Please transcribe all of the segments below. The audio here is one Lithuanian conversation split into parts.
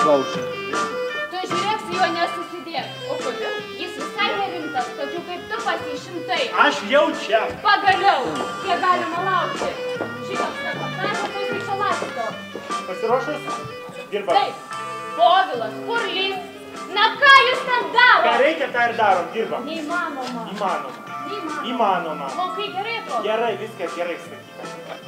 Klausia. Tu žiūrėk, su juo nesusidėk. O kodėl? Jis visai nerimtas, tokių kaip tu pasišimtai. Aš jau čia. Pagaliau, kiek galima laukti. Šitoks reportažas tau iš Alasko. Pasiruošus? Dirbam. Taip, Povilas, Purlys. Na ką jūs ten daro? Ką reikia, tą ir darom. Dirbam. Neįmanoma. Įmanoma. Įmanoma. Laukai gerai atrodo? Gerai, viskas gerai sakyta.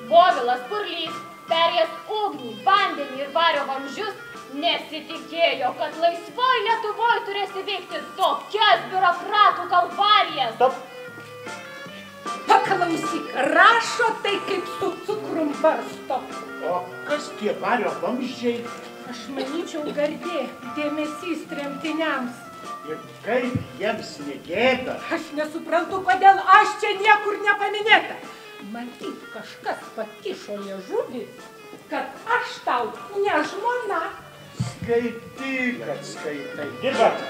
Povilas Purlys, perėjęs ugnį, vandenį ir vario vamzdžius, nesitikėjo, kad laisvoj Lietuvoj turės įveikti tokias biurokratų kalvarijas. Stop. Paklausyk, rašo tai kaip su cukrum barsto. O kas tie vario vamzdžiai? Aš manyčiau garbė, dėmesys tremtiniams. Ir kaip jiems negėda? Aš nesuprantu, kodėl aš čia niekur nepaminėta. Matyt, kažkas pakišo liežuvį, kad aš tau ne žmona. Skaityk, kad skaitai. Dirbam.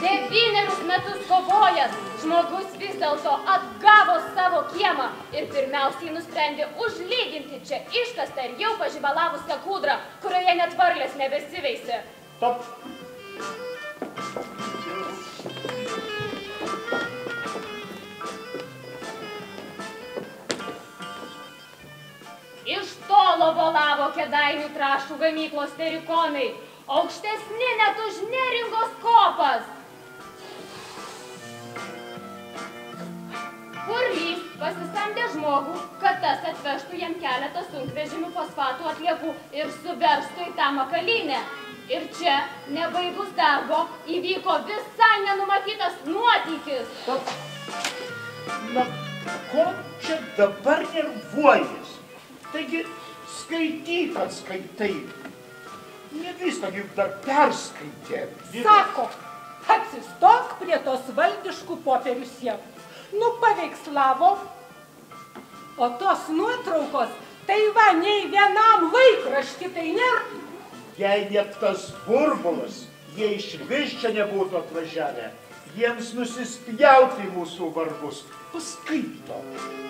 9 metus kovojęs, žmogus vis dėlto atgavo savo kiemą ir pirmiausiai nusprendė užlyginti čia iškastą ir jau pažibalavusią kūdrą, kurioje net varlės nebesiveisė. Stop. Iš tolo bolavo Kėdainių trąšų gamyklos terikonai, aukštesni net už Neringos kopas. Purlys pasisamdė žmogų, kad tas atvežtų jam keletą sunkvežimių fosfatų atliekų ir suverstų į tą makalynę. Ir čia, nebaigus darbo, įvyko visai nenumatytas nuotykis. Na, ko čia dabar nervuojas? Taigi, skaityk, kad skaitai. Ne viską juk dar perskaitė. Sako, atsistok prie tos valdiškų popierių sienų. Nupaveikslavo, o tos nuotraukos, tai va, nei vienam laikraštį tai nėra. Jei net tas burbulas, jie išvis čia nebūtų atvažiavę, jiems nusispjauti mūsų vardus. Paskaito.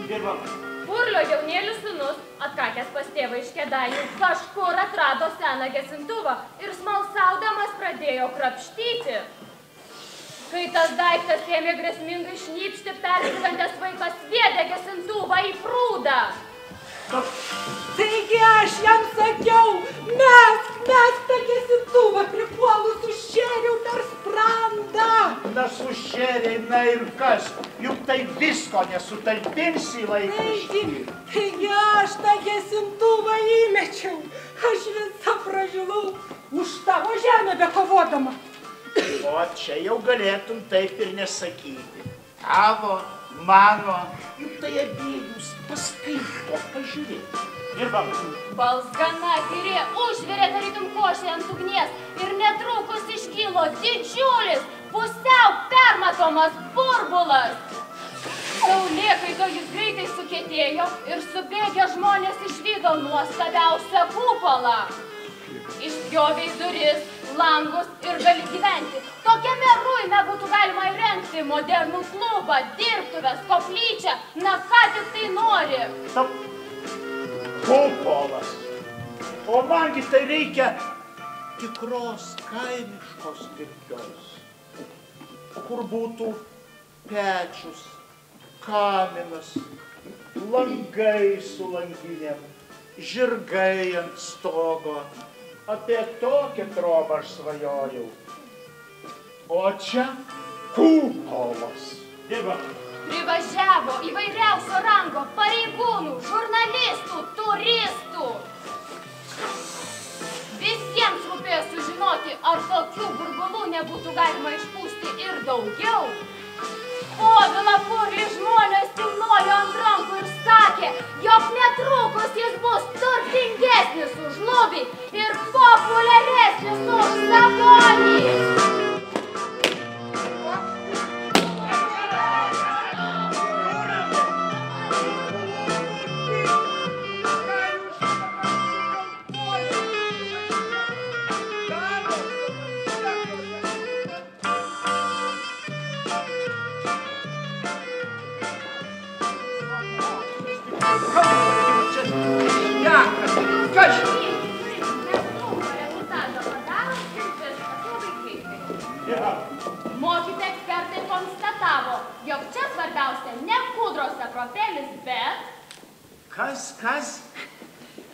Dirbam. Purlio jaunėlių sūnus, atkakęs pas tėvą iš Kėdainių, kažkur atrado seną gesintuvą ir smalsaudamas pradėjo krapštyti. Kai tas daiktas ėmė grėsmingai šnypšti, persigandęs vaikas sviedė gesintuvą į prūdą. Taigi aš jam sakiau, mesk tą gesintuvą, pripuolus užšėriau per sprandą. Na sušėrė, na ir kas, juk tai visko nesutalpinsi į laikraštį. Taigi aš tą gesintuvą įmečiau, aš visą pražilau už tavo žemę bekovodama. O čia jau galėtum taip ir nesakyti. Tavo, mano, juk tai abiejus, paskaito, pažiūrėk. Dirbam. Balzgana tyrė užvirė tarytum košę ant ugnies ir netrukus iškilo didžiulis, pusiau permatomas burbulas. Saulėkaito jis greitai sukietėjo ir subėgę žmonės išvydo nuostabiausią kupolą. Išpjovė duris, langus ir gali gyventi. Tokiame ruime būtų galima įrengti modernų klubą, dirbtuves, koplyčią, na ką tik tai nori. Kupolas. O mangi tai reikia tikros kaimiškos pirkios, kur būtų pečius, kaminas, langai su langinėm, žirgai ant stogo. Apie tokią trobą aš svajojau. O čia kupolas. Dirbam. Privažiavo įvairiausio rango pareigūnų, žurnalistų, turistų. Visiems rūpėjo sužinoti, ar tokių burbulų nebūtų galima išpūsti ir daugiau. Povilą Purlį žmonės kilnojo ant rankų ir sakė, jog netrukus jis bus turtingesnis už Lubį ir populiaresnis už Sabonį. Mokytojai ekspertai konstatavo, jog čia svarbiausia ne kūdros akropelis, bet... Kas?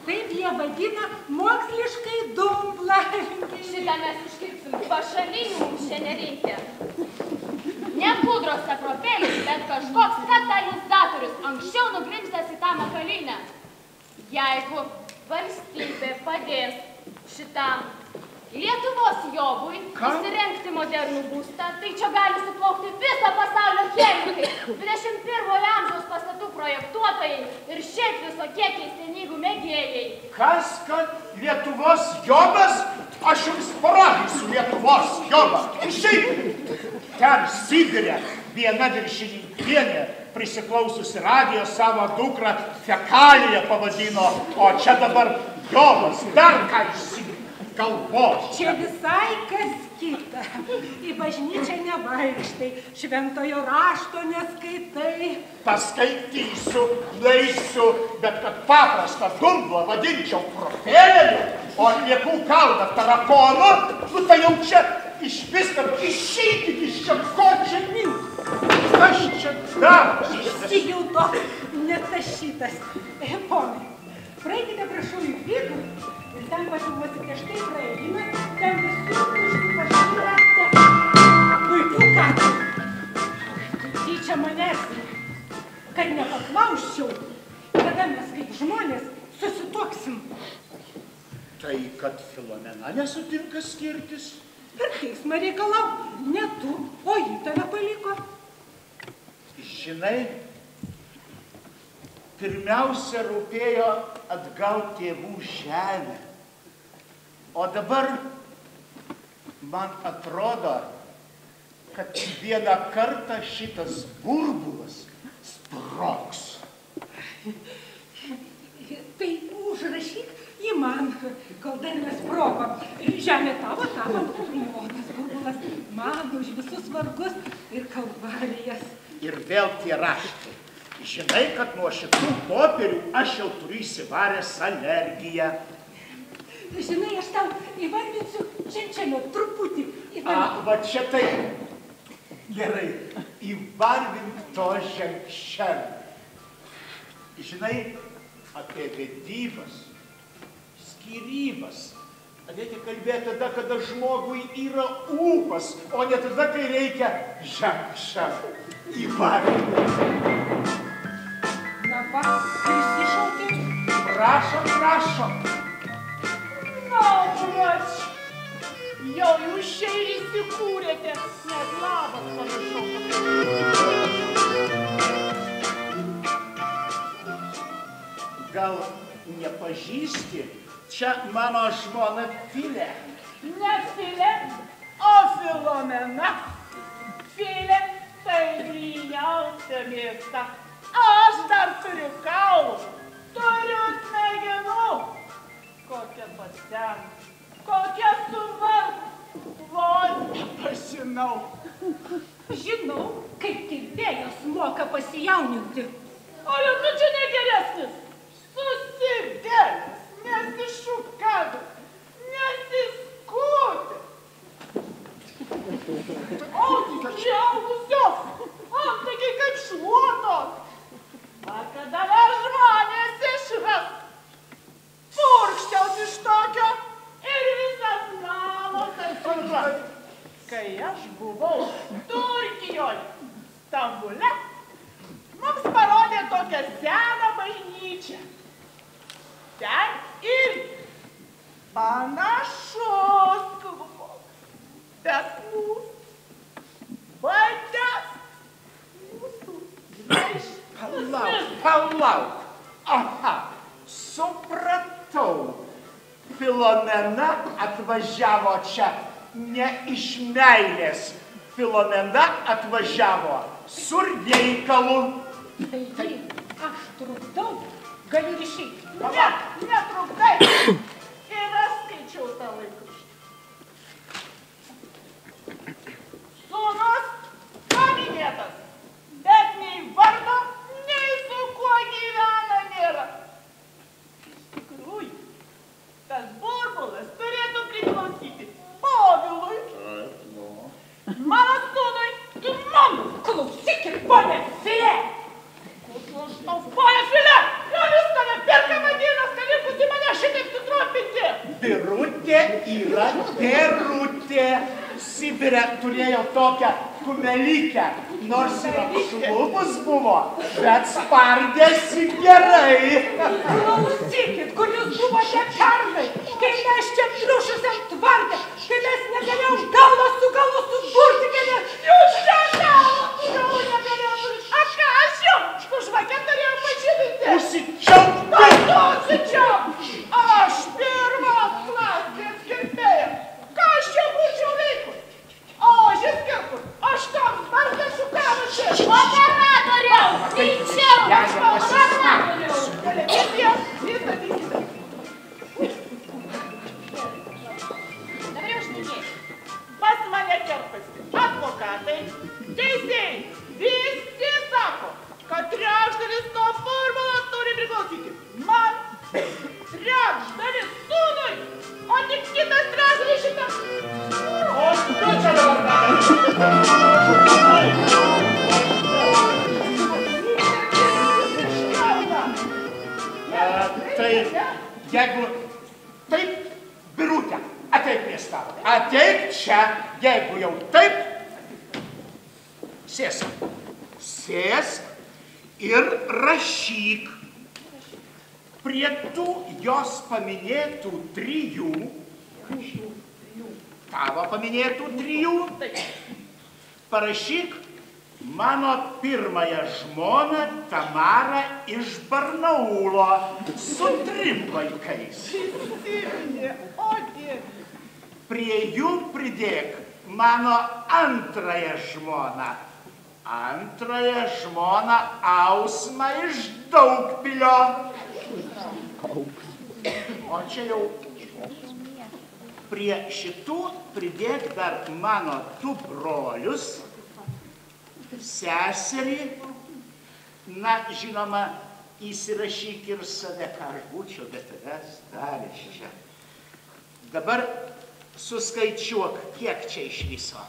Taip jie vadina moksliškai dumblą. Šitą mes iškirpsim, pašalinių mums čia nereikia. Ne kūdros akropelis, bet kažkoks katalizatorius, anksčiau nugrimstęs į tą makalynę. Jeigu valstybė padės šitam Lietuvos jobui įsirengti modernų būstą, tai čia gali suplaukti viso pasaulio chemikai, 21 amžiaus pastatų projektuotojai ir šiaip visokie keistenybių mėgėjai. Kas, kad Lietuvos jobas? Aš jums parodysiu Lietuvos jobą. Išeikite. Ten Sibire viena viršininkienė prisiklaususi radijo savo dukrą Fekaliją pavadino, o čia dabar jobas dar ką išsigalvos. Čia visai kas kita. Į bažnyčią nevaikštai, šventojo rašto neskaitai. Paskaitysiu, leisiu, bet kad paprastą dumblą vadinčiau profėlėliu, o atliekų kalną tarakonu, nu tai jau čia iš viską išeikit iš čia, ko čia milk. Kas čia dar? Stygiau toks netašytas. Ponai, praeikite prašau į vidų ir ten pasiuosite štai praėjimas, ten visur užsipašyrate puikių katų. Tyčia manęs, kad nepaklausčiau, kada mes kaip žmonės susituoksim. Tai tai, kad Filomena nesutinka skirtis? Per teismą reikalau, ne tu, o jį tave paliko. Žinai, pirmiausia rūpėjo atgauti tėvų žemę. O dabar man atrodo, kad vieną kartą šitas burbulas sprogs. Tai užrašyk į man, kol dar nesprogo. Žemė tavo, o tas burbulas man už visus vargus ir kalvarijas. Ir vėl tie raštai. Žinai, kad nuo šitų popierių aš jau turiu įsivaręs alergiją. Žinai, aš tau įvardinsiu čenčelio truputį. Va čia tai. Gerai, įvardink to ženkšelį. Žinai, apie vedybas, skyrybas. Reikia kalbėti tada, kada žmogui yra ūpas, o ne tada, kai reikia ženkšelį. Įvardink. Na va, prisišaukė. Prašom. Na, brač, jau jūs čia ir įsikūrėte, net labas panašau. Gal nepažįsti? Čia mano žmona Filė. Ne Filė, o Filomena. Filė tai gryniausia mėsta. Aš dar turiu kaulų, turiu smegenų. Kokia pasenė, kokia suvarg, vos nepažinau. Žinau, kaip kirpėjas moka pasijauninti. O jau tu čia negeresnis. Susidėlis, nesišukavęs, nesiskutė. O, džiaugusios, antakiai kaip šluotos. Ar kada dar žmonės išras? Purkščiaus iš tokio ir visas namas atsirras. Kai aš buvau Turkijoje, Stambule, mums parodė tokią seną bažnyčią. Ten ir panašus klubas, bet mūsų vandens, mūsų žvaigždės. Palauk. Aha, supratau. Filomena atvažiavo čia ne iš meilės. Filomena atvažiavo su reikalu. Tai aš trukdau, galiu ir išeiti. Ne, netrukdai. Ir aš skaičiau tą laikraštį. Sūnus paminėtas, bet nei vardo, nei su kuo gyvena nėra. Iš tikrųjų, tas burbulas turėtų priklausyti Povilui, mano sūnui ir man. Klausykit, ponia Filė! Ponia Filė, gal jūs tave perka vadienas, kad likusi mane šitaip sutrumpinti? Birutė yra Birutė. Sibire turėjau tokią kumelykę, nors ir apšlupus buvo, bet spardėsi gerai. Klausykit, kur jūs buvote pernai, kai mes čia triušusiam tvarte, kai mes negalėjom galvą su galu suburti, kai mes... Jūs čia galvą su galu negalėjom suburti. A ką aš jums? Su žvake turėjau pažydinti. Užsičiaupti. Užsičiaupti. Aš pirmos klasės kirpėja. Ką aš čia būčiau veikus? O, šis kirpus, aš tam spartą šukavusi. Operatoriau, greičiau! Operatoriau, televizija, įstatykite. Dabar jau šnekėsiu. Pas mane kerpasi advokatai, teisėjai, visi sako, kad trečdalis to burbulo turi priklausyti man, trečdalis sūnui, o tik kitas trečdalis šitam. O tu čia dabar darai? Tai jeigu taip, Birutė, ateik prie stalo. Ateik čia, jeigu jau taip, sėsk ir rašyk. Prie tų jos paminėtų trijų, tavo paminėtų trijų, parašyk mano pirmąją žmoną Tamarą iš Barnaulo su 3 vaikais. Prie jų pridėk mano antrąją žmoną. Antrąją žmoną Ausmą iš Daugpilio. O čia jau prie šitų pridėk dar mano 2 brolius, seserį, na, žinoma, įsirašyk ir save, ką aš būčiau, bet tavęs dar iš čia. Dabar suskaičiuok, kiek čia iš viso.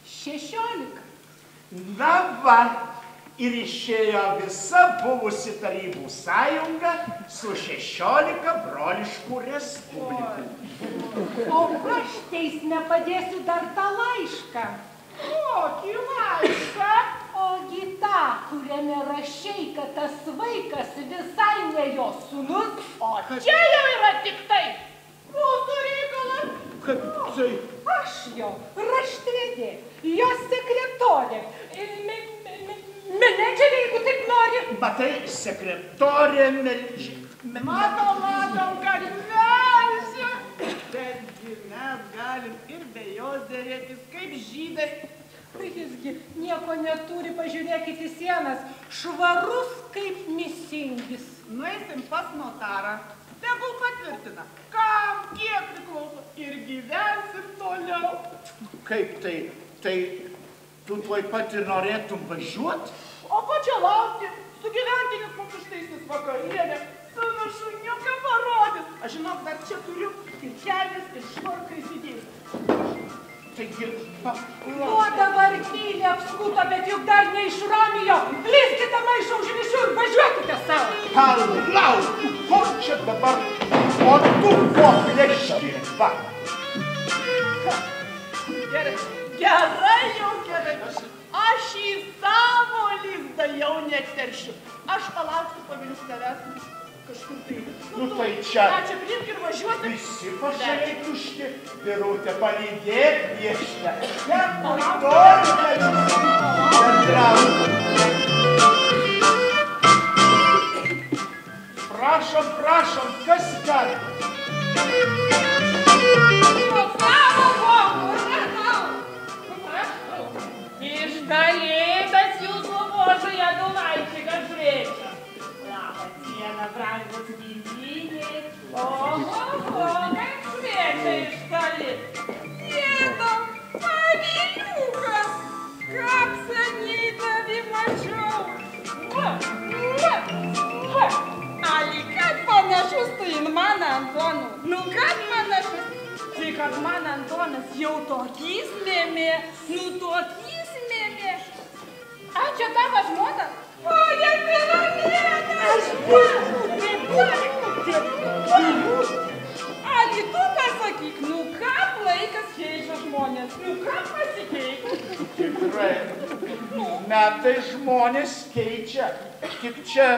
16. Na va, ir išėjo visa buvusi Tarybų sąjunga su 16 broliškų respublikų. O aš teisme padėsiu dar tą laišką. Kokį laišką? Ogi tą, kuriame rašei, kad tas vaikas visai ne jo sūnus. O čia jau yra tik tai mūsų reikalas. Kad tai... Aš jo raštvedė, jos sekretorė, menedžerė, jeigu taip nori. Matai, sekretorė, Matom, kad versia. Betgi mes galim ir be jos dėrėtis kaip žydai. Jisgi nieko neturi, pažiūrėkit į sienas, švarus kaip misingis. Nueisim pas notarą, tegul patvirtina, kam kiek priklauso ir gyvensim toliau. Kaip tai? Tai tu tuoj pat ir norėtum važiuot? O ko čia laukti? Sugyventinis mums ištaisys vakarienę, savo šuniuką parodys. Aš žinok, dar čia turiu ir kelnes, ir švarką įsidėsiu. Taigi, O dabar kylė apskuto, bet juk dar ne iš Romijo. Lyskite maišą už visų ir važiuokite savo. palauk, ko čia dabar? O tu ko pleški? Va. Gerai jau gerai. Aš į savo lizdą jau neteršiu. Aš palauksiu pavilius tavęs kažkur tai. Nu tai čia. Čia priimk ir važiuoti. Visi pašaliai tušti. Birutė, palydėk viešinę. Net norime bendrauti. Prašom, kas gali? Išdalytas jūsų vožai Adulaičiai Gažrėčia. Labą dieną, brangus giminiai. Oho, kaip šviečia išdalyt. Jėdam, paviliukas, kaip seniai tavį mačiau. Ali, kad panašus tu į maną Antonu. Nu, kad panašus? Tai, kad man Antonas jau tokys mėmė, nu tokys mėmė. A, čia tavo žmona? O, jie Filomėna! Aš Ali, tu pasakyk, nu ką laikas keičia žmonės, nu ką pasikeičia? Tikrai, metai žmonės keičia. Tik čia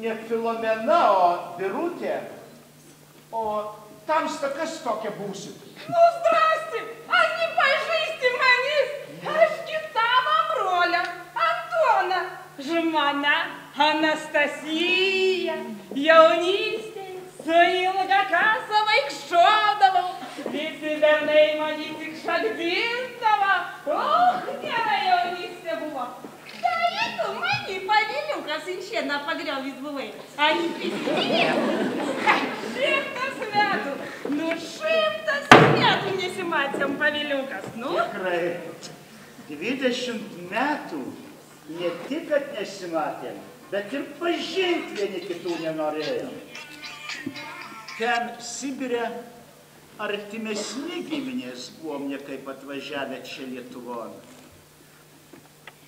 ne Filomena, o Birutė. O tamsta kas tokia būsit? Nu, zdrasti, ani pažaisti manis. Aš kitavo brolę, Antoną, žmona Anastasija. Jaunystėje su ilga kasa vaikščiodavau. Visi bernai mani tik šakdindavo. Gera jaunystė buvo. Tai tu mani paviliukas į šieną pagriovys buvai. Ani prisimėjau. 100 metų. Nu, 100 metų nesimatėm paviliukas, nu? Tikrai, 20 metų ne tik, kad nesimatėm, bet ir pažinti vieni kitų nenorėjom. Ten Sibire artimesni giminės buvom nekaip atvažiavę čia Lietuvon.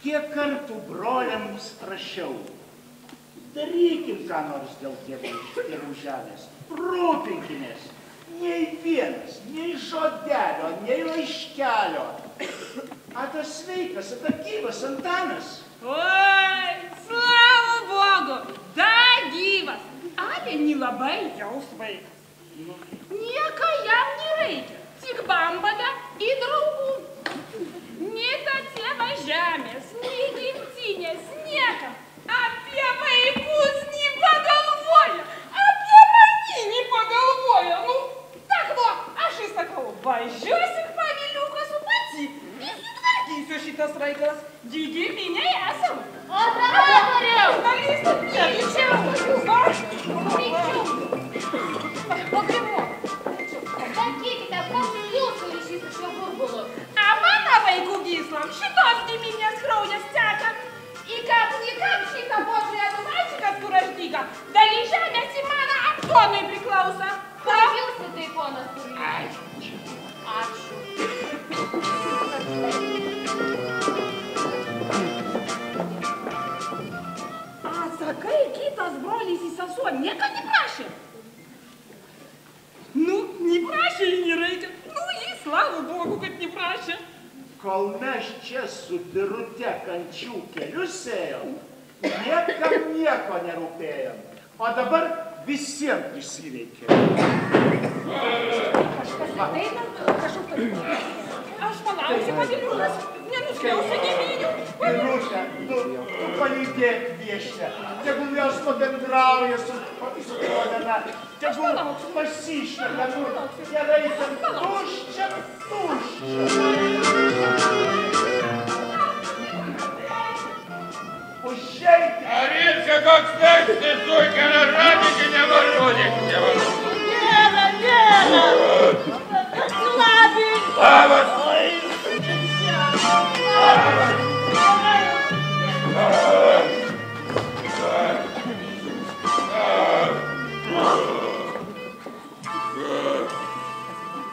Kiek kartų broliams rašiau, darykim ką nors dėl tėvų žemės, rūpinkimės. Nei vienas, nei žodelio, nei laiškelio. A tas sveikas, a tas gyvas Antanas. Oi, slava Bogu, da gyvas. tai nelabai jaus vaikas. Nieko jam nereikia, tik bambada į draugų. Nei ta tėva žemės, nei gimtinės, niekam. Apie vaikus nepagalvoja, apie mane nepagalvoja. Nu, tak va, aš įsakau, važiuosim paviliuką su pati. Įsitvarkysiu šitas reikalas. Didi miniai esam. Operatoriau! Sakykite, koks jūsų ryšys su šiuo burbulu? A mano vaikų gyslam šitos giminės kraujas teka. Į kam šitą potrėdų mačikas, kur aš dyga. Daly žemės į mano Antonui priklauso. Kur jūs į tai, ponas Kurys? Ačiū. Sakai, kitas brolis į sesuo nieko neprašė. Nu, neprašė ir nereikia. Nu, jį slavų Bogu, kad neprašė. Kol mes čia su Birute kančių kelius ėjom, niekam nieko nerūpėjom. O dabar visiems prisireikė. Kažkas ateina, kažkokia. Aš palauksiu, paviliukas, nenuskliausiu giminių. Birute, tu palydėk viešę. Tegul jos pabendrauja su Elena. Tegul pasišneka. Gerai, ten tuščia. Užeiti. Аринка, как стать, ты только на радике не воротик. Лена! Слабый! Слава!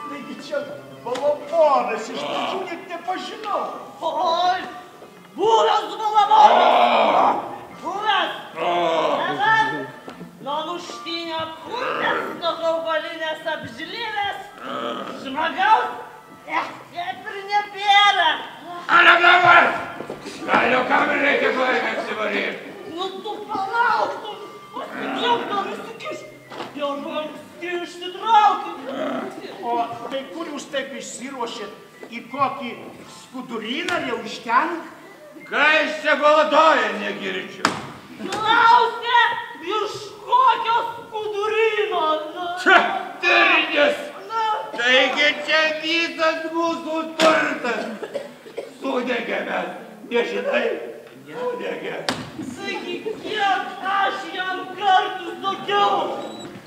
Taigi čia balabonas, iš pradžių net nepažinau. Ой! Buvęs balabonas! Buvęs! Dabar nuo luštinio kūnės, nuo kaukolinės apžilėlės, žmogaus, kaip ir nebėra. Ana dabar! Galio kam reikia paėmės įvaryti? Nu tu palauk, tu pasidžiauk, gal įsikiš. Jau anksti išsitraukit. O tai kur jūs taip išsiruošėt? Į kokį skuduryną jau iš ten? Ką iš čia baladoja, negirdžiu? Klausia, iš kokio skudurino. Čia turnis! Taigi čia visas mūsų turtas. Sudegė mes, nežinai? Sudegė. Sakyk, kiek aš jam kartų sakiau.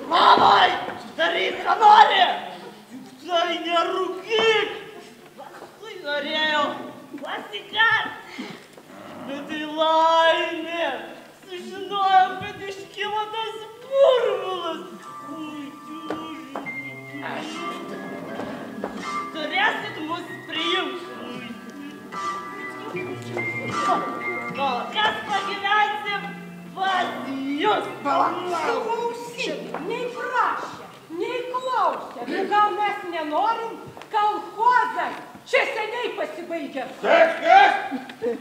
Mamai, daryk, ką nori. Juk tai nerūkyk. Tai norėjau pasikart. Bet tai laimė. Sužinojau, kad iškilo tas burbulas. Turėsit mus priimti. Kol kas pagyvensim pas jūs. Klausykit, nei prašė, nei klausė. Nu gal mes nenorim, kolchozas čia seniai pasibaigė. Kas?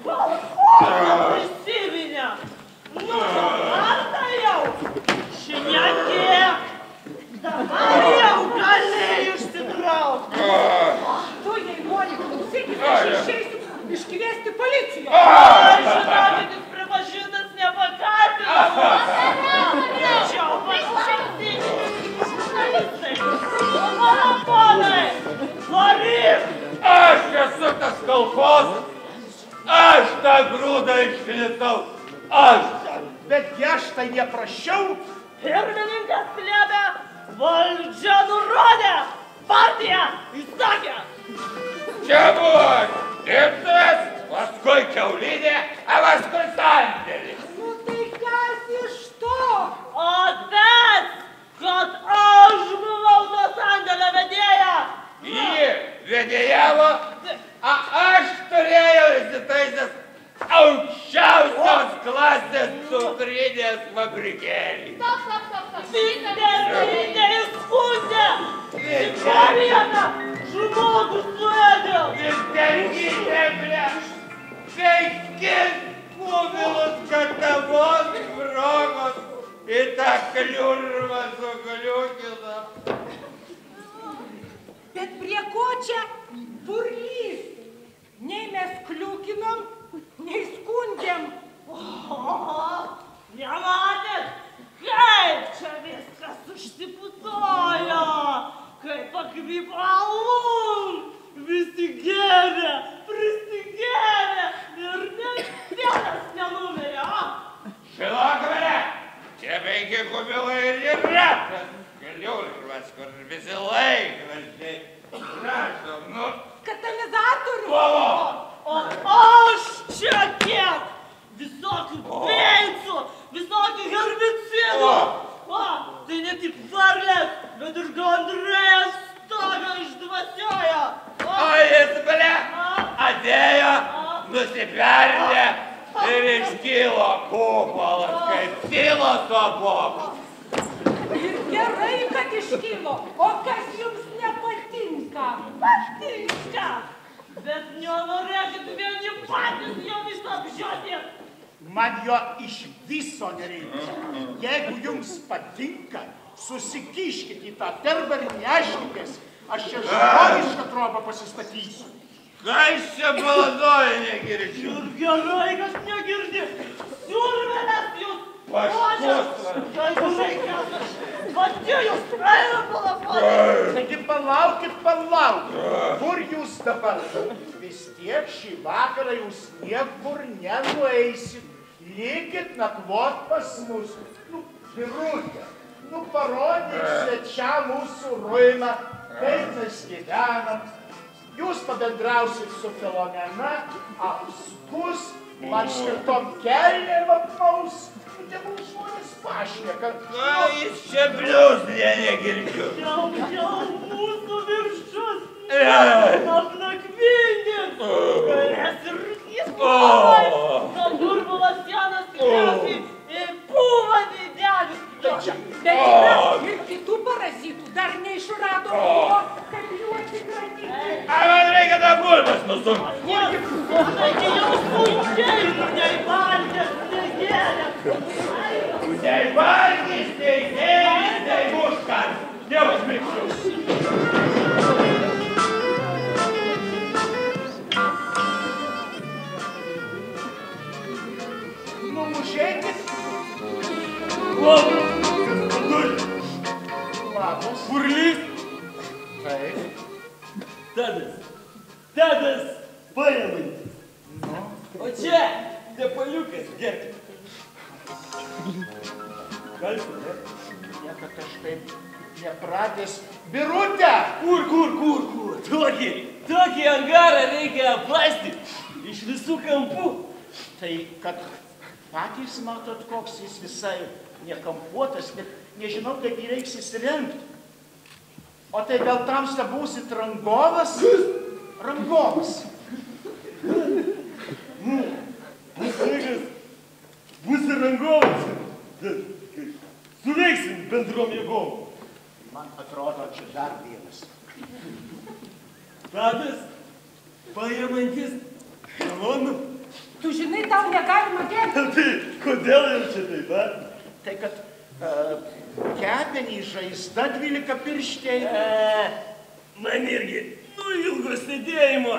Kolchozas prisiminė. Nu, kartą jau. Šiandien dabar jau gali išsitraukti. Tu, jei nori klausytis, aš išeisiu iškviesti policiją. Ai, žinokit, jis pripažintas nepakaltinamas. Tačiau pasišaipsykit. Mano ponai, varyk! Aš esu tas kolchozas. Aš tą grūdą iškritau. Aš. Betgi aš tai neprašiau. Pirmininkas plėbė, valdžia nurodė, partija įsakė. Čia buvo gipsas, paskui kiaulinė, o paskui sandėlis. Nu tai kas iš to? O tas, kad aš buvau to sandėlio vedėja. Jį vedėjavo, o aš turėjau įsitaisęs aukščiausios klasės cukrinės fabrikėlį. Stop. Viskas neįskundė. Čia vieną žmogų suėdė. Vistelgytė, ble. 5 kubilus katavos brogos į tą kliurvą sukliukina. Bet prie ko čia purlys? Nei mes kliukinom, nei skundėm. Nematėt, kaip čia viskas užsiputojo, kaip pakrypalum, visi geria, prisigėrė ir net vienas nenumirė. Žinokime, čia 5 kubilai ir yra tas kliurvas, kur visi laikraščiai rašom, nu. Katalizatorių. O aš čia kiek visokių beicų, visokių herbicidų. Tai ne tik varlės, bet ir gandrės stogą išdvasiojo. O jis, ble, atėjo, nusipernė ir iškilo kupolas, kaip siloso bobas. Ir gerai, kad iškilo. O kas jums nepatinka? Patinka, bet nenorėkit vieni patys jo visą apžiūrėti. Man jo iš viso nereikia. Jeigu jums patinka, susikiškit į tą terbą ir neaiškitės. Aš čia žmonišką trobą pasistatysiu. Kas čia baladoja negirdžiu? Ir gerai, kas negirdi. Siurvelės jūs. Paškus. Jeigu reikės, atėjus, eina palaukti. Taigi palaukit. Kur jūs dabar? Vis tiek šį vakarą jūs niekur nenueisit. Likit nakvot pas mus. Birutė, parodyk svečiam mūsų ruimą, kaip mes gyvenam. Jūs pabendrausit su Filomena, apskus, man skirtom kelnėm apmaus. Tegul žmonės pašneka. Ką jis čia bliuznė negirdžiu? Jau mūsų viršus. Apnakvindis. Galės ir jis pavai. Nuo burbulo sienos tikriausiai į pūvą didelius. Bet yra ir kitų parazitų. Dar neišrado buvo, kaip jų atsikratyti. Man reikia tą bulbas nusumti. Taigi jau sunkiai, nei valgės, nei gėlės. Nei valgys, nei gėlės, nei muškas. Neužmiršiu. Numušėkit. Labas. Purlys. Taip. Tadas pajamantis. O čia tepaliukas gerti. Galite, ne? Niekad aš taip nepratęs. Birutė! Kur? Tokį angarą reikia aplasti iš visų kampų. Tai, kad patys matot, koks jis visai nekampuotas, bet nežinau, kaip jį reiks įsirengti. O tai gal tamsta būsit rangovas? Rangovas. Būsi rangovas. Suveiksim bendrom jėgom. Man atrodo, čia dar vienas. Tadas pajamantis. Malonu. Tu žinai, tau negalima gerti. Tai kodėl jau čia taip, a? Tai, kad kepenį žaizda 12 pirštė. Man irgi, ilgo sėdėjimo,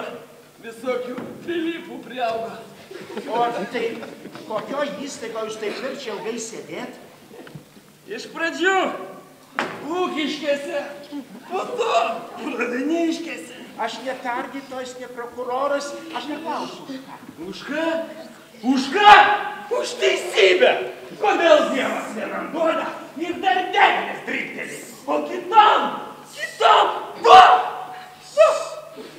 visokių pilypų priaugo. O tai kokio įstaigo jūs taip verčia ilgai sėdėt? Iš pradžių ūkiškėse, po to pradiniškėse. Aš ne tardytojas, ne prokuroras, aš neklausiu. Už ką? Už ką? Už teisybę! Kodėl Dievas vienam duoda ir dar devynis dryktelį, o kitam,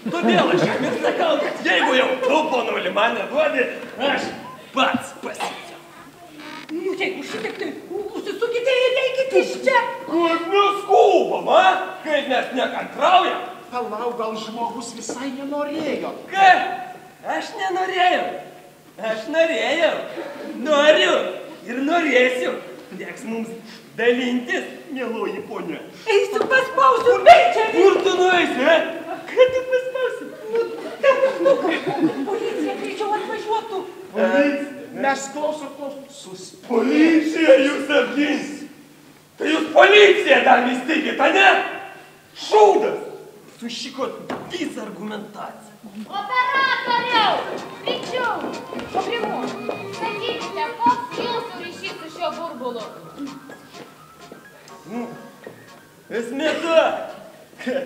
Todėl aš jam ir sakau, kad jeigu jau tu, ponuli, man neduodi, aš pats pasiimsiu. Nu, jeigu šitaip tai užsisukite ir eikit iš čia. Kaip mes skubam, a? Kaip mes nekantraujam? Palauk, gal žmogus visai nenorėjo. Ką? Aš nenorėjau. Aš norėjau. Noriu ir norėsiu. Teks mums dalintis, mieloji ponia. Eisiu paspausiu beičerį. Kur tu nueisi, a? Ką tu paspausi? Nu, ten nuka. Policija greičiau atvažiuotų. Policija, Mes klausom. Policija jūs apgins. Tai jūs policija dar vis tikit, a ne? Šūdas. Sušikot visą argumentaciją. Operatoriau! Greičiau! Paprimu! Sakykite, koks jūsų ryšys su šiuo burbulu? Esmė ta, kad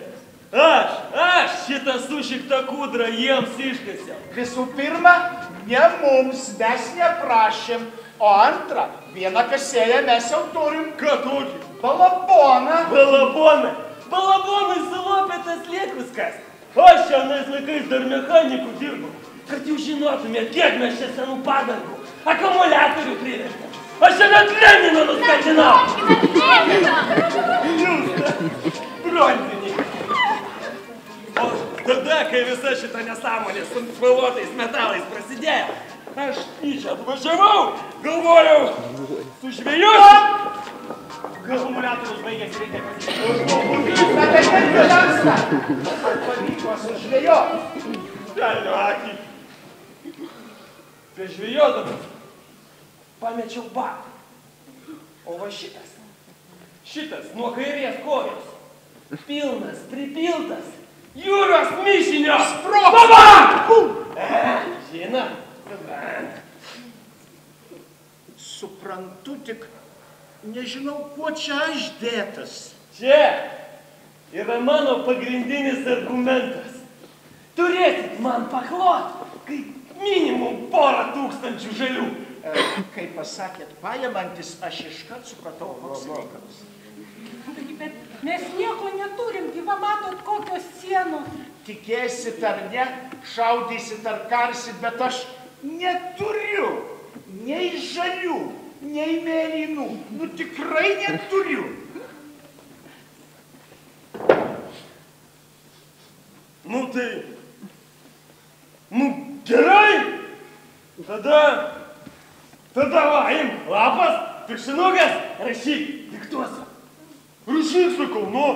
aš šitą sušiktą kūdrą jiems iškasiau. Visų pirma, ne mums, mes neprašėm. O antra, vieną kasėlę mes jau turim. Ką tokį? Balaboną. Balabonai sulopėtas liekus kas. Aš šiandien laikais dar mechanikų dirbu. Kad jūs žinotumėt, kiek mes čia senų padangų, akumuliatorių privertėm. Aš šiandien Leniną nuskandinau. Jūs, bronziniai. O tada, kai visa šita nesąmonė su spalvotais metalais prasidėjo, aš tyčia atvažiavau, galvojau, sužvėjus. Akumuliatorius baigėsi, reikia pasižiūrėti. Na, tai nežinasta. Pavyko sužvėjoti. Velnio akį. Prieš žvėjodamas pamečiau batą. O va šitas nuo kairės kojos. Pilnas, pripiltas jūros mišinio. Sprogsta! Žina. Suprantu, tik nežinau, kuo čia aš dėtas. Čia yra mano pagrindinis argumentas. Turėsit man paklot, kaip minimum 1000 žalių. Kai pasakėt pajamantis, aš iškart supratau, koks reikalas. Bet mes nieko neturim, gyva matot, kokios sienos. Tikėsit ar ne, šaudysit ar karsit, bet aš neturiu nei žalių, nei mėlynų. Nu tikrai neturiu. Nu tai, gerai. Tada va, imk lapas, tušinukas, rašyk, diktuosiu. Rašyk, sakau, nu,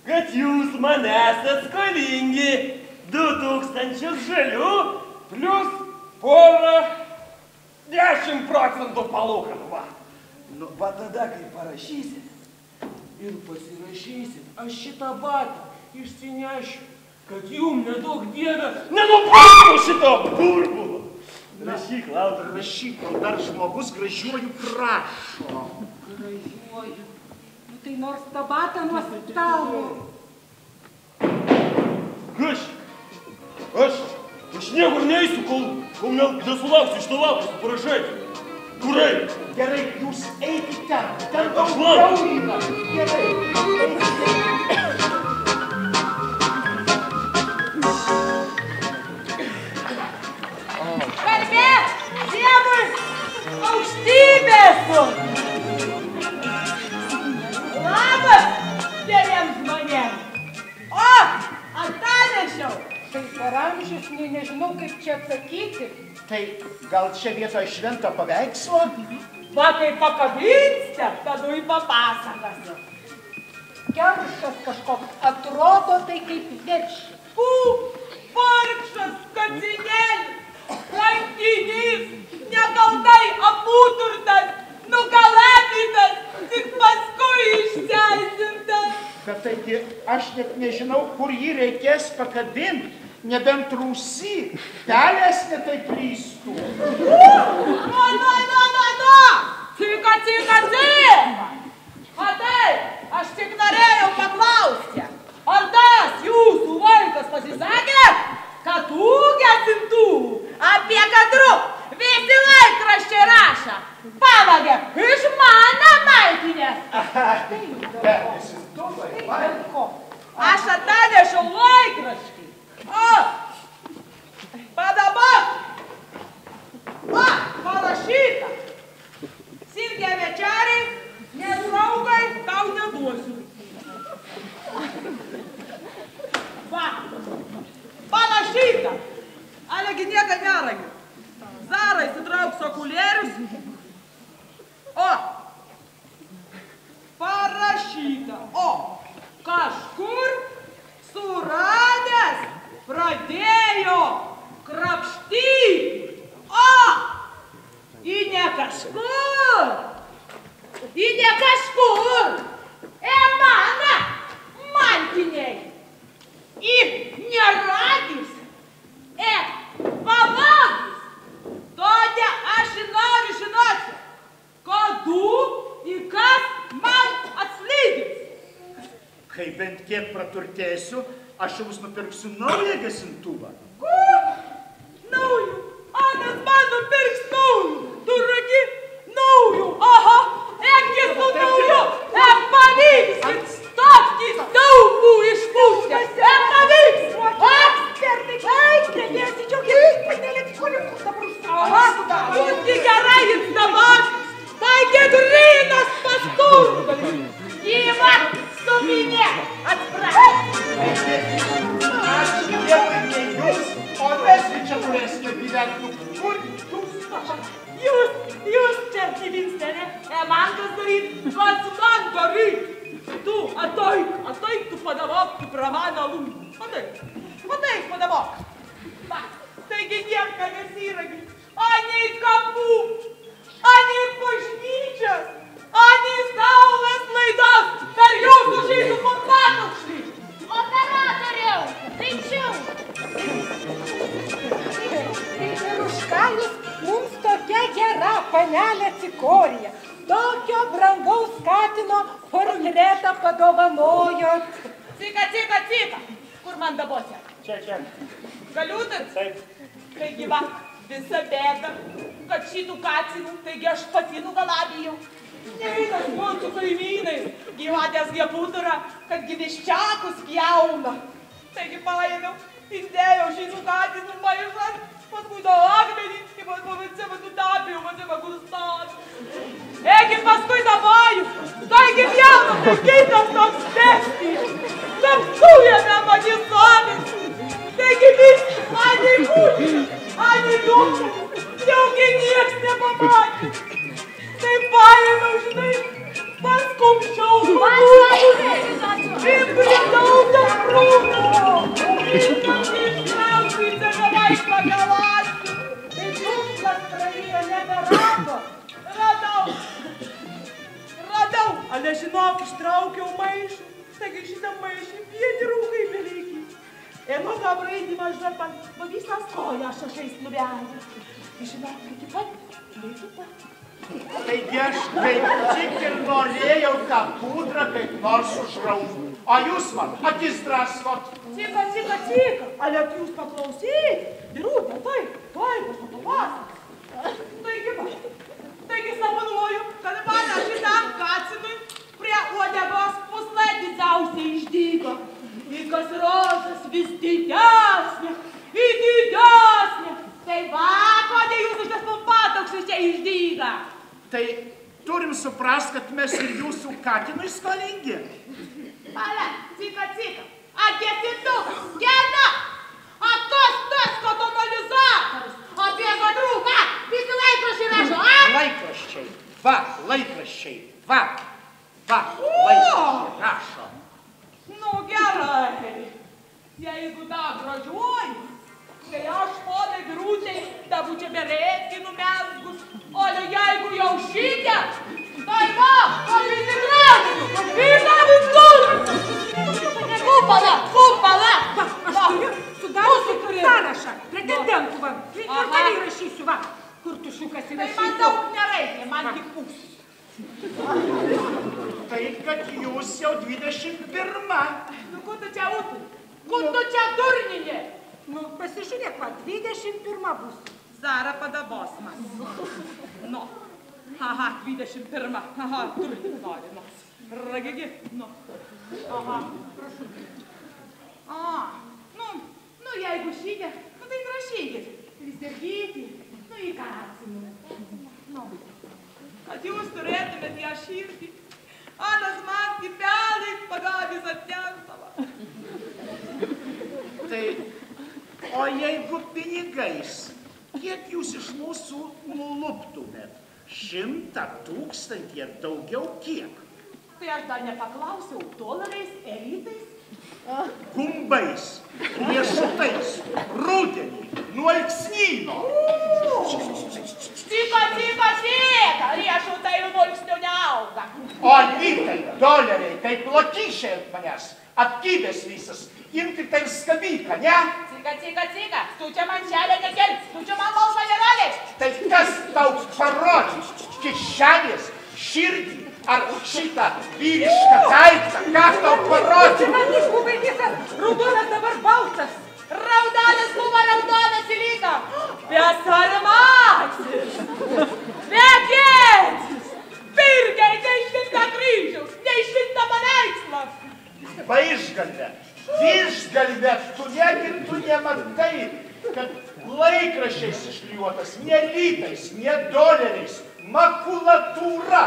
kad jūs man esat skolingi 2000 žalių plus porą 10% palūkanų, va. Nu, va tada, kai parašysit ir pasirašysit, aš šitą batą išsinešiu, kad jum nedaug dievė nenupastų šito burbulo. Rašyk, Laura, Rašyk, o dar žmogus gražiuoju prašo. Gražiuoju. Nu tai nors tą batą nuo stalo. Aš niekur neįsiu, kol nesulauksiu iš to lapas, parašai. Kurai? Gerai, jūs eikit ten. Ten Aš laukiu. yra. Gerai, eikit. Garbės, Dievui, aukštybės. Labas, geriems žmonėms. O, Antanešiau. Tai per amžius nežinau, kaip čia atsakyti. Tai gal čia vietoj švento paveikslo? Va, kai pakabinsite, tada į papasakosiu. Keršas kažkoks atrodo tai kaip veršis. Vargšas kacinėlis, kankinys, nekaltai apūturtas, nugalabintas, tik paskui išseisintas. Bet taigi aš net nežinau, kur jį reikės pakabinti, nebent rūsy, pelės netaip lystų. Cika. Matai, aš tik norėjau paklausti, ar tas jūsų vaikas pasisakė, kad ūgesintų apie kadrų visi laikraščiai rašą. Pavagė iš mano maitinės. Aš atanešiau laikraštį. Va dabar. Va, parašyta. Silkė večeriai, nes draugai tau neduosiu. Va, parašyta. Alegi nieka neragi. Zara įsitrauks okulierius. O, parašyta. O, kažkur suradęs pradėjo krapštyti. O, kažkur. Į ne kažkur. Mana, mantiniai. Į neragis. Pavagis. Todėl aš noriu žinoti, kodų į kas man atslydys. Kai bent kiek praturtėsiu, aš jums nupirksiu naują gesintuvą. Kur? Naujų. Anas man nupirks naujų. Tu ragi naujų. Aha. Eki su nauju. Pavyks. Stokti siaubų išpūstę. Pavyks. Eik, nesidžiaugės. Panelėks, kur jums dabar užsaugas. Jūsgi gerai jis dabar. Taigi grynas pasturgalis. Gyva suminė. Ačiū Dievui, ne jūs, o mes čia turėsime gyventi. Kur Jūs čia gyvensite, ne? Man kas daryt, kas man daryt. Tu ataik, tu padavok, tu pravaną lūdį. Ataik, padavok. Va, taigi nieka nesiragi. Anei kapų, anei bažnyčios, anei saulės laidos per jūsų žydų paplataukštį. Operatoriau, greičiau. Ir už ką jūs mums tokia gera panelė Cikorija, tokio brangaus katino portretą padovanojot. Cika. Kur man dabose? Čia. Galiūtas? Taip. Taigi va, visa bėda, kad šitų kacinų, taigi aš pati nugalabijau. Neinas mūsų kaimynais, gyvatės geputurą, kad gyviščiakus pjauna. Taigi paėmiau, įdėjau šitų kacinų maišas, paskui do akmenį, kaip pavadžiama nutapėjau, vadžiama gustaviu. Egi paskui davaju, taigi pjauna, tai kitas toks bestijas. Tapsujame magisomis, taigi vis, ani kūdį, ani liūdį, jaugi nieks nepamatė. Tai paėmiau, žinai, paskumščiau įbridau tarp krūmų. Ištraukiu į save vaiką galasiu. Tai džiugslas praėjo neberado. Radau. A nežinok, ištraukiau maišą. Taigi šitą maišį vieni rūkai beliekį. Ir nuo to braidymą žinot, man visas kojas šašais nuvedė. Žinok, iki pat. Taigi aš kaip tik ir norėjau tą pudrą kaip nors užrauti. O jūs man akis draskot. Cika. Ale jūs paklausykit. Birutė, taip, papapasakok. Taigi sapanuoju, kad mane šitam kacinui prie uodegos pusla didžiausiai išdygo. Ir kas rozas vis didesnė. Tai va, kodėl jūs iš tas pampatokštis čia išdyga? Tai turim suprast, kad mes ir jūsų katinui skolingi. Ale, cika. A gesintukas, gena. A tos kotonalizatorius. Apie gadrūką, visi laikraščiai rašo, a? Laikraščiai, va, laikraščiai rašo. Nu gerai, jeigu da gražiuoju, tai aš ponai Birutei dabučia beretki numesgus, o jeigu jau šitie, tai va, įsigražinu, Kupala! Aš turiu sudarusi sąrašą pretendentų va. Ir tai rašysiu va, kur tu šukas Tai įrašysiu. man daug nereikia, man tik pusė. Tai, kad jūs jau 21. Nu, kur tu čia utai? Kur tu čia durninė? Nu, pasižiūrėk, va, 21 bus. Zara padabos man. Nu. Aha, 21. Aha, durninė nori, nu. Ragigi, nu. Aha, prašau. A, nu, jeigu šitie, nu tai rašykit. Vis sergyti, nu į kacinų. Nu, kad jūs turėtumėt ją širdį. Anas man tipelį pagavys atjantavą. Tai, o jeigu pinigais, kiek jūs iš mūsų nuluptumėt? 100 000 ir daugiau kiek? Tai aš dar nepaklausiau doleriais, elitais. Gumbais, riešutais, rudenį, nuo alksnyno. Cika, doleriai, kaip lokyšiai ant manęs. Apkybės visas. Imti tai skabyką, ne? Cika, tu čia man šelę nekelsi, tu čia man balsą nerolės. Tai kas tau parodys? Kišenės, širdį ar šitą vyrišką daiktą? Kas tau parodys? Čia man išbubai visas, raudonas dabar baltas. Raudonas buvo raudonas įlygo. Besarmasis. Bekėtis. Pirkai, neišvinta kryžiaus, neišvinta paveikslą. Vaišgalve, višgalve, tu nematai, kad laikraščiais išklijuotas, ne litais, ne doleriais, makulatūra.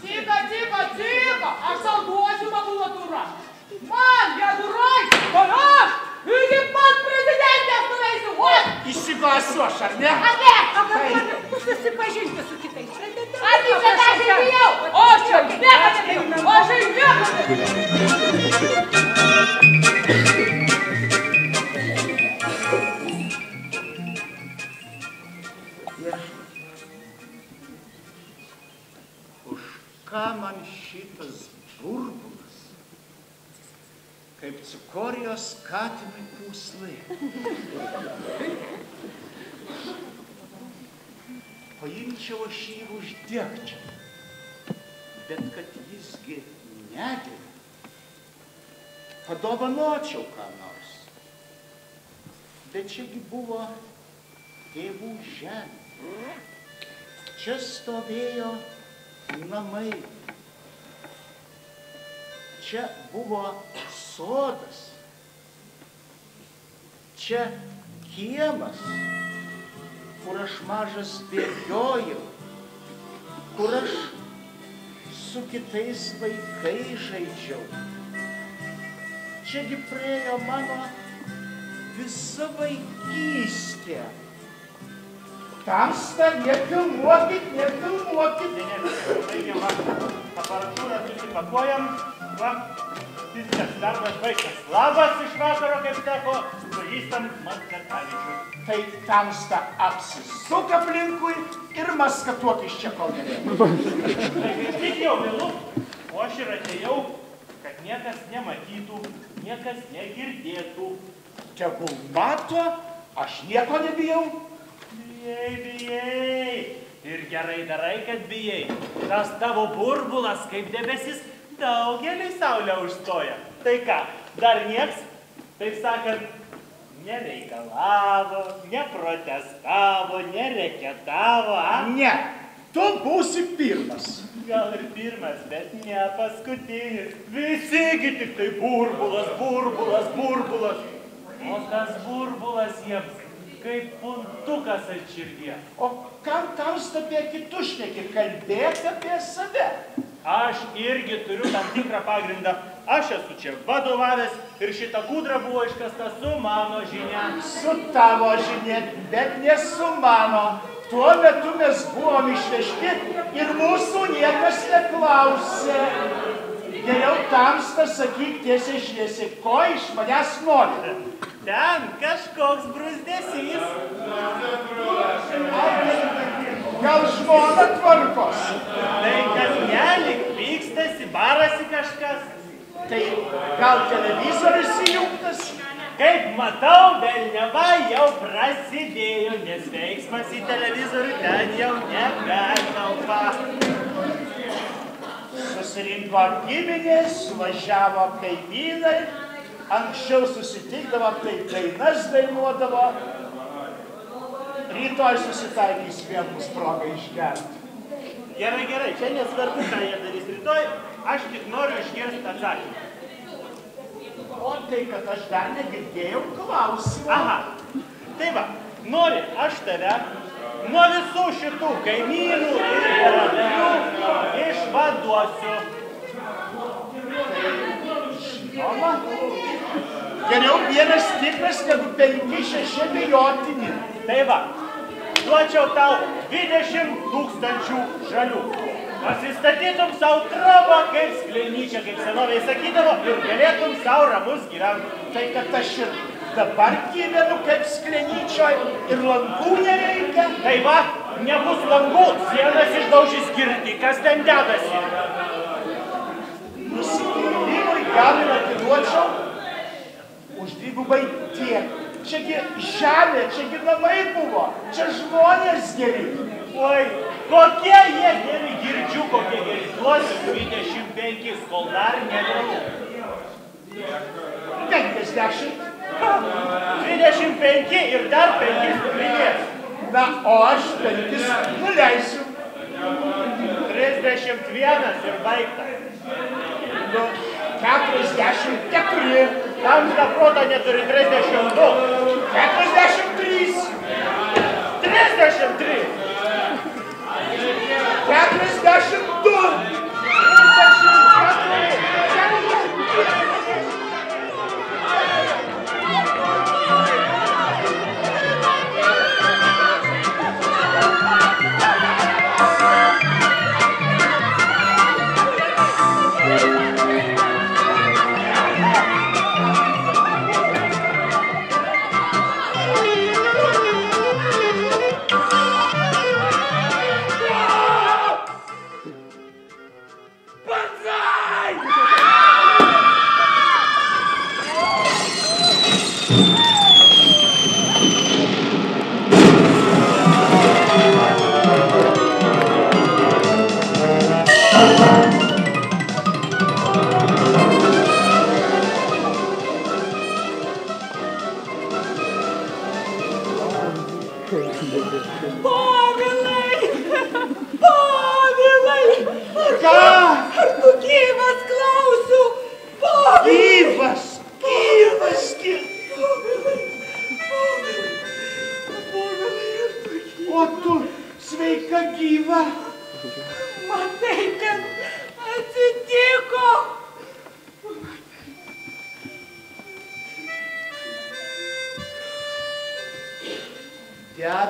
Cika, aš tau duosiu makulatūrą. Man, gedurais, kad aš iki pat prezidentės nuveisiu, Įsigasuoš, ar ne? Susipažinti su kitais. Ar tu čia dar bijau? O čia nebijau, o čia nebijau. Už ką man šitas burbulas, kaip cikorijos katinui pūslai? Paimčiau aš jį uždegčiau, bet kad jisgi nedėlė, padovanočiau ką nors. Bet čiagi buvo tėvų žemė. Čia stovėjo namai. Čia buvo sodas. Čia kiemas, kur aš mažas bėgiojau, kur aš su kitais vaikais žaidžiau. Čiagi praėjo mano visa vaikystė. Tamsta, nefilmuokit. Baigiam, aparatūrą susipakuojam, viskas, darbas baigtas. Labas iš vakaro, kaip sako, pažįstam Maskatavičių. Tai Tamsta apsisuk aplinkui ir maskatuok iš čia, kol nereikia. Tai kaip tik jau vėlu, o aš ir atėjau, kad niekas nematytų, niekas negirdėtų. Tegul mato, aš nieko nebijau. Bijai. Ir gerai darai, kad bijai. Tas tavo burbulas, kaip debesis, daugeliui saulę užstoja. Tai ką, dar nieks, taip sakant, nereikalavo, neprotestavo, nereketavo, a? Ne, tu būsi pirmas. Gal ir pirmas, bet ne paskutinis. Visigi tik tai burbulas. O tas burbulas jiems kaip puntukas ant širdies. O kam Tamsta apie kitus šneki, kalbėk apie save? Aš irgi turiu tam tikrą pagrindą. Aš esu čia vadovavęs ir šita kūdra buvo iškasta su mano žinia. Su tavo žinia, bet ne su mano. Tuo metu mes buvom išvežti ir mūsų niekas neklausė. Geriau Tamsta, sakyk tiesiai šviesiai, ko iš manęs nori? Ten kažkoks bruzdesys. Gal žmona tvarkos? Tai kas nelik, pykstasi, barasi kažkas. Tai gal televizorius įjungtas? Kaip matau, velniava jau prasidėjo, nes veiksmas į televizorių ten jau nebetelpa. Susirinko giminės, suvažiavo kaimynai, anksčiau susitikdavo, tai dainas dainuodavo. Rytoj susitaikys vėl mus progą išgerti. Gerai, čia nesvarbu, ką jie darys rytoj, aš tik noriu išgirsti atsakymą. O tai, kad aš dar negirdėjau klausimą. Aha, tai va, nori aš tave nuo visų šitų kaimynų ir karalių išvaduosiu. Žinoma, geriau vienas tikras, negu 5-6 bijotini. Tai va, duočiau tau 20 000 žalių. Pasistatytum savo trobą kaip sklenyčią, kaip senoviai sakydavo, ir galėtum savo ramus gyventi. Tai, kad aš ir dabar gyvenu kaip sklenyčioj ir langų nereikia. Tai va, nebus langų, sienas išdaužys girdi, kas ten dedasi. Nusipylimui gal ir atiduočiau už dvigubai tiek. Čiagi žemė, čiagi namai buvo, čia žmonės geri. Oi, kokie jie geri, girdžiu, kokie geri. Duosiu 25, kol dar nevėlu. 50. 25 ir dar 5 pridės. Na, o aš 5 nuleisiu. 31 ir baigta. Nu, 44. Tamsta proto neturi 32. 43. 33. 42.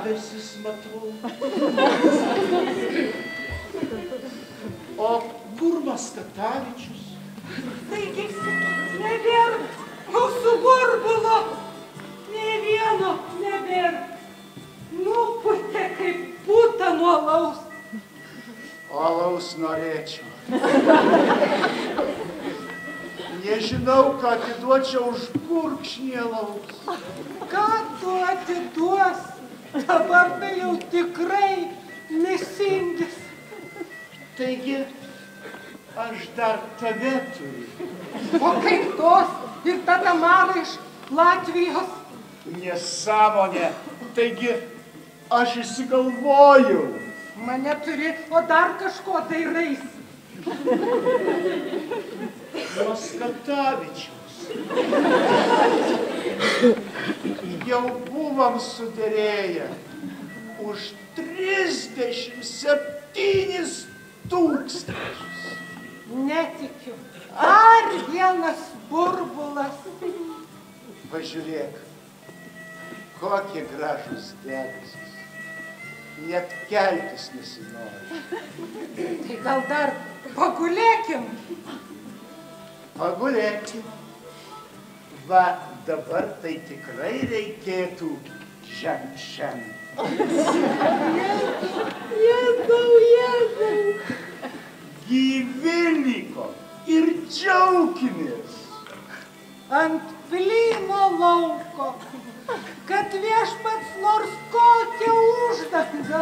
Debesis matau. O kur Maskatavičius? Taigi, nebėra mūsų burbulo. Nė vieno nebėra. Nuputė kaip puta nuo alaus. Alaus norėčiau. Nežinau, ką atiduočiau už gurkšnį alaus. Ką tu atiduosi? Dabar tai jau tikrai nesingis. Taigi, aš dar tave turiu. O kaip tos ir tada mano iš Latvijos? Nesąmonė. Taigi, aš išsigalvojau. Mane turi, o dar kažko tai rais. Maskatavičius. Jau buvom suderėję už 37 000. Netikiu. Ar vienas burbulas. Pažiūrėk, kokie gražus debesis. Net keltis nesinori. Tai gal dar pagulėkim? Pagulėkim. Va, dabar tai tikrai reikėtų žemšen. Jėzau. Gyvi liko ir džiaukimės. Ant plyno lauko, kad viešpats nors kokią uždangą.